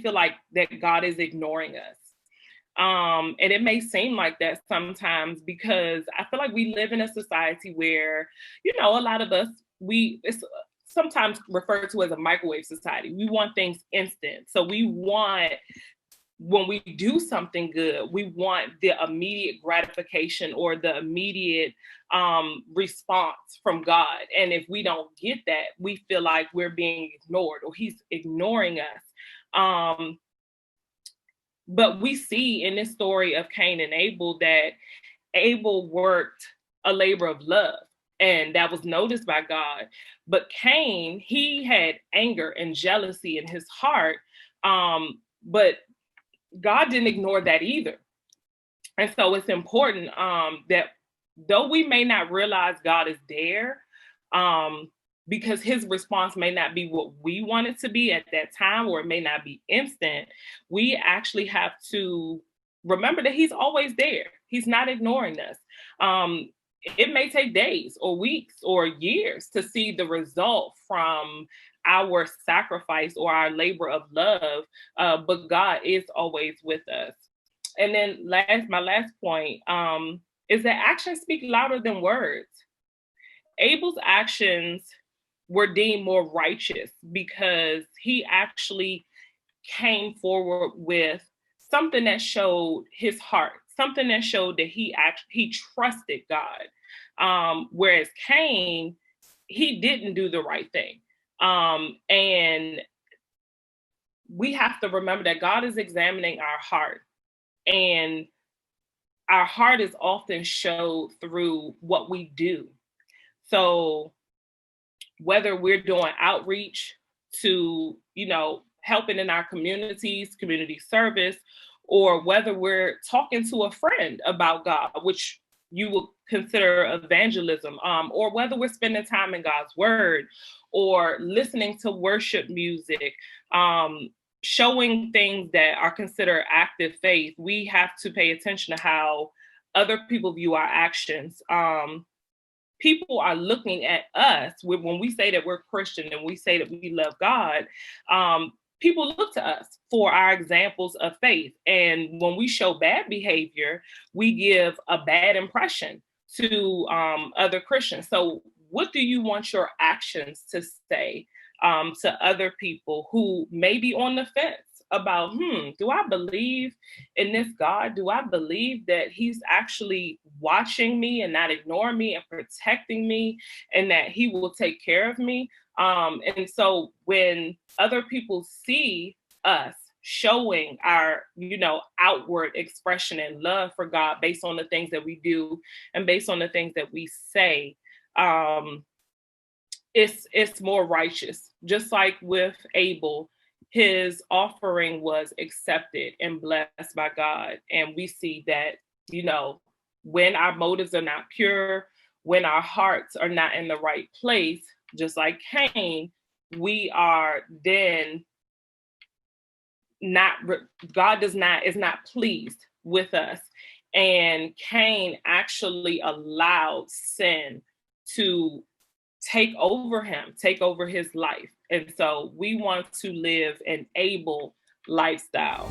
feel like that God is ignoring us. And it may seem like that sometimes because I feel like we live in a society where, a lot of us, it's sometimes referred to as a microwave society. We want things instant. So we want, when we do something good, we want the immediate gratification or the immediate response from God. And if we don't get that, we feel like we're being ignored or he's ignoring us. But we see in this story of Cain and Abel that Abel worked a labor of love, and that was noticed by God. But Cain, he had anger and jealousy in his heart, but God didn't ignore that either. And so it's important that though we may not realize God is there, because his response may not be what we want it to be at that time, or it may not be instant, we actually have to remember that he's always there. He's not ignoring us. It may take days or weeks or years to see the result from our sacrifice or our labor of love, but God is always with us. And then my last point is that actions speak louder than words. Abel's actions were deemed more righteous because he actually came forward with something that showed his heart, something that showed that he trusted God. Whereas Cain, he didn't do the right thing. And we have to remember that God is examining our heart, and our heart is often showed through what we do. So whether we're doing outreach to, helping in our communities, community service, or whether we're talking to a friend about God, which you would consider evangelism, or whether we're spending time in God's word or listening to worship music, showing things that are considered active faith, we have to pay attention to how other people view our actions. People are looking at us when we say that we're Christian and we say that we love God. People look to us for our examples of faith. And when we show bad behavior, we give a bad impression to other Christians. So what do you want your actions to say to other people who may be on the fence about, do I believe in this God? Do I believe that he's actually watching me and not ignoring me and protecting me, and that he will take care of me? And so when other people see us showing our, outward expression and love for God based on the things that we do and based on the things that we say, it's more righteous. Just like with Abel, his offering was accepted and blessed by God. And we see that, when our motives are not pure, when our hearts are not in the right place, just like Cain, we are then God is not pleased with us. And Cain actually allowed sin to take over his life. And so we want to live an Abel lifestyle.